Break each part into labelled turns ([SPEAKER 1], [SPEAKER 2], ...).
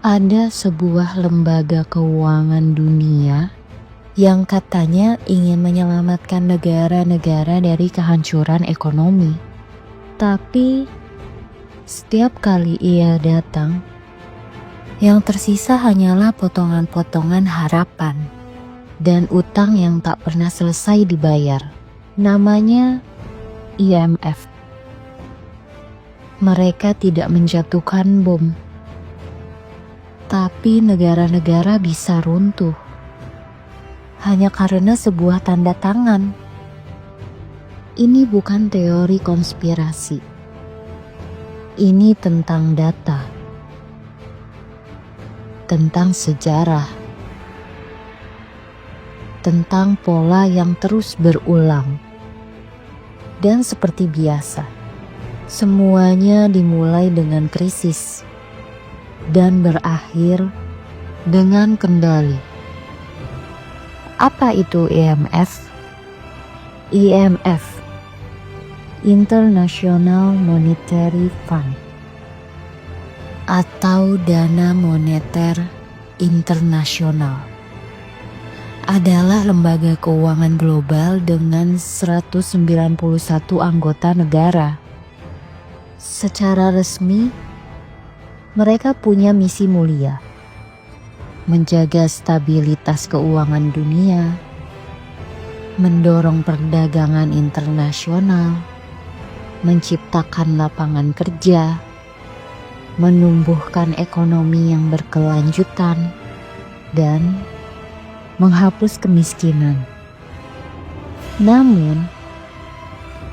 [SPEAKER 1] Ada sebuah lembaga keuangan dunia yang katanya ingin menyelamatkan negara-negara dari kehancuran ekonomi. Tapi setiap kali ia datang, yang tersisa hanyalah potongan-potongan harapan dan utang yang tak pernah selesai dibayar. Namanya IMF. Mereka tidak menjatuhkan bom, tapi negara-negara bisa runtuh hanya karena sebuah tanda tangan. Ini bukan teori konspirasi. Ini tentang data, tentang sejarah, tentang pola yang terus berulang. Dan seperti biasa, semuanya dimulai dengan krisis dan berakhir dengan kendali. Apa itu IMF? IMF, International Monetary Fund, atau Dana Moneter Internasional, adalah lembaga keuangan global dengan 191 anggota negara. Secara resmi, mereka punya misi mulia: menjaga stabilitas keuangan dunia, mendorong perdagangan internasional, menciptakan lapangan kerja, menumbuhkan ekonomi yang berkelanjutan, dan menghapus kemiskinan. Namun,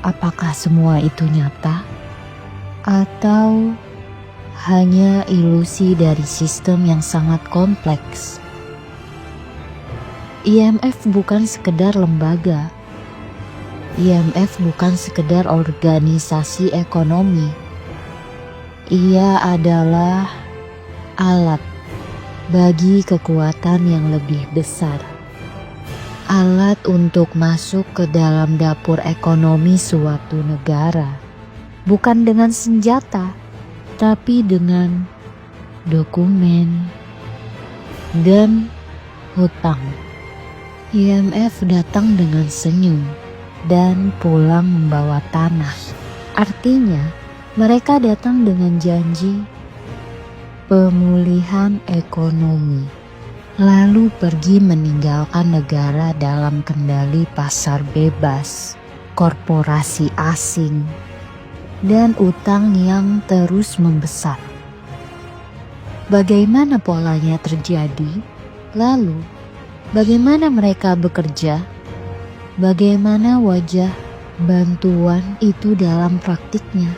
[SPEAKER 1] apakah semua itu nyata? Atau hanya ilusi dari sistem yang sangat kompleks? IMF bukan sekedar lembaga. IMF bukan sekedar organisasi ekonomi. Ia adalah alat bagi kekuatan yang lebih besar. Alat untuk masuk ke dalam dapur ekonomi suatu negara. Bukan dengan senjata, tapi dengan dokumen dan hutang. IMF datang dengan senyum dan pulang membawa tanah. Artinya, mereka datang dengan janji pemulihan ekonomi, lalu pergi meninggalkan negara dalam kendali pasar bebas, korporasi asing, dan utang yang terus membesar. Bagaimana polanya terjadi? Lalu, bagaimana mereka bekerja? Bagaimana wajah bantuan itu dalam praktiknya?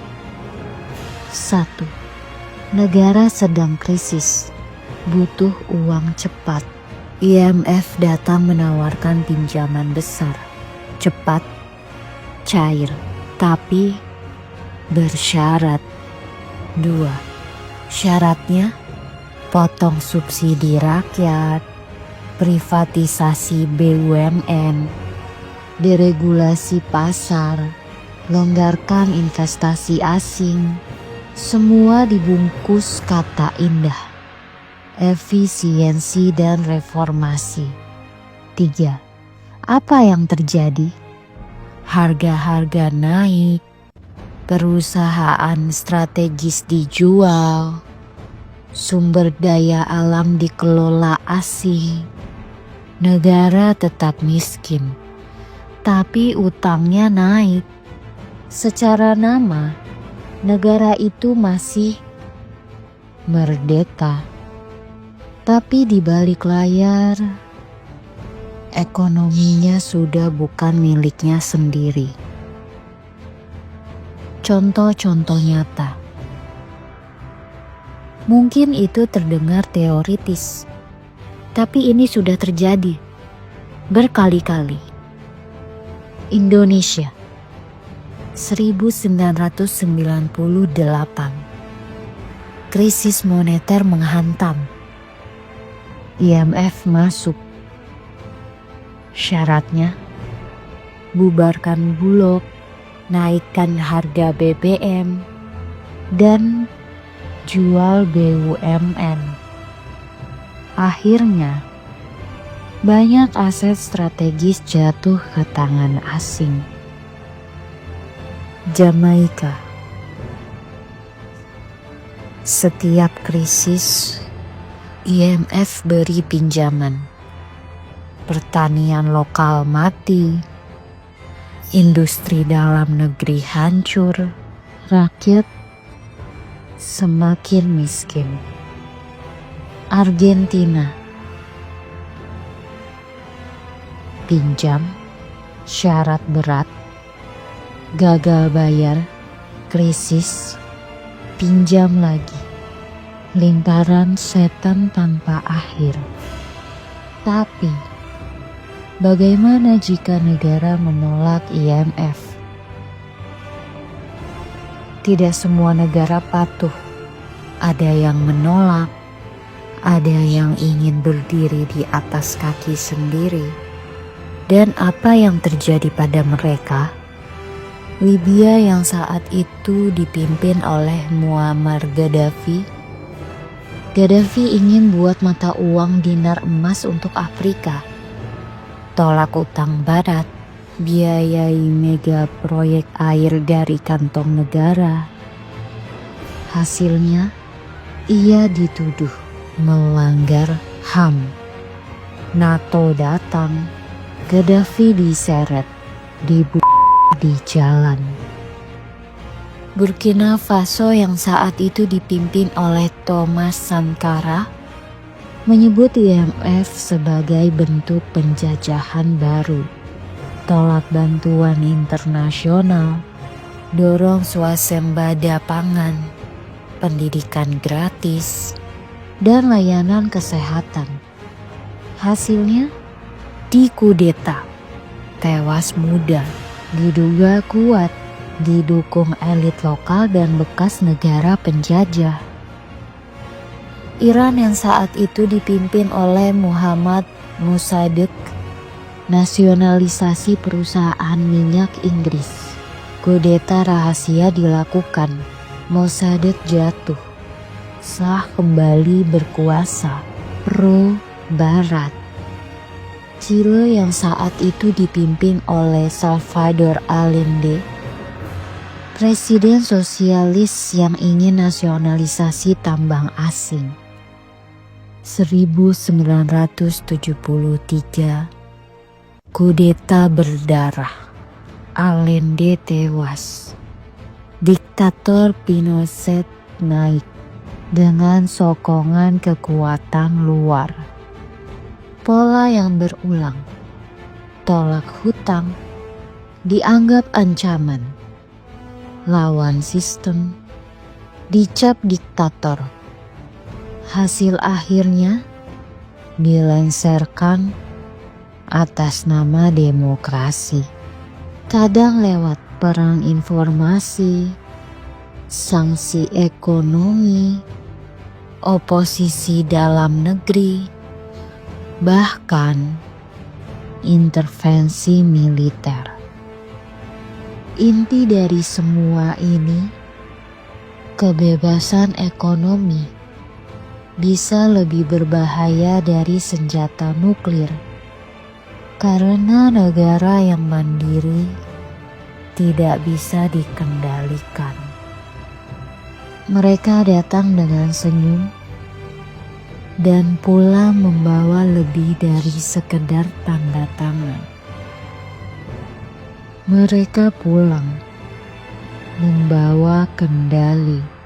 [SPEAKER 1] 1. Negara sedang krisis, butuh uang cepat. IMF datang menawarkan pinjaman besar, cepat, cair, tapi bersyarat. 2. Syaratnya, potong subsidi rakyat, privatisasi BUMN, deregulasi pasar, longgarkan investasi asing. Semua dibungkus kata indah: efisiensi dan reformasi. 3. Apa yang terjadi? Harga-harga naik, perusahaan strategis dijual, sumber daya alam dikelola asing. Negara tetap miskin, tapi utangnya naik. Secara nama, negara itu masih merdeka, tapi di balik layar, ekonominya sudah bukan miliknya sendiri. Contoh-contoh nyata. Mungkin itu terdengar teoritis, tapi ini sudah terjadi berkali-kali. Indonesia, 1998. Krisis moneter menghantam. IMF masuk. Syaratnya, bubarkan Bulog, naikkan harga BBM, dan jual BUMN. Akhirnya, banyak aset strategis jatuh ke tangan asing. Jamaika. Setiap krisis, IMF beri pinjaman. Pertanian lokal mati, industri dalam negeri hancur, rakyat semakin miskin. Argentina. Pinjam, syarat berat, gagal bayar, krisis, pinjam lagi. Lingkaran setan tanpa akhir. Tapi, bagaimana jika negara menolak IMF? Tidak semua negara patuh. Ada yang menolak, ada yang ingin berdiri di atas kaki sendiri. Dan apa yang terjadi pada mereka? Libya yang saat itu dipimpin oleh Muammar Gaddafi. Gaddafi ingin buat mata uang dinar emas untuk Afrika. Tolak utang barat, biayai mega proyek air dari kantong negara. Hasilnya, ia dituduh melanggar HAM. NATO datang, Gaddafi diseret, dibunuh di jalan. Burkina Faso yang saat itu dipimpin oleh Thomas Sankara menyebut IMF sebagai bentuk penjajahan baru. Tolak bantuan internasional, dorong swasembada pangan, pendidikan gratis, dan layanan kesehatan. Hasilnya, dikudeta, tewas muda, diduga kuat, didukung elit lokal dan bekas negara penjajah. Iran yang saat itu dipimpin oleh Muhammad Mossadegh, nasionalisasi perusahaan minyak Inggris. Kudeta rahasia dilakukan, Mossadegh jatuh, Shah kembali berkuasa, pro Barat. Chile yang saat itu dipimpin oleh Salvador Allende, presiden sosialis yang ingin nasionalisasi tambang asing. 1973, kudeta berdarah, Allende tewas, diktator Pinochet naik dengan sokongan kekuatan luar. Pola yang berulang, tolak hutang, dianggap ancaman, lawan sistem, dicap diktator. Hasil akhirnya dilengsarkan atas nama demokrasi. Kadang lewat perang informasi, sanksi ekonomi, oposisi dalam negeri, bahkan intervensi militer. Inti dari semua ini, kebebasan ekonomi bisa lebih berbahaya dari senjata nuklir karena negara yang mandiri tidak bisa dikendalikan. Mereka datang dengan senyum dan pula membawa lebih dari sekedar tanda tangan. Mereka pulang membawa kendali.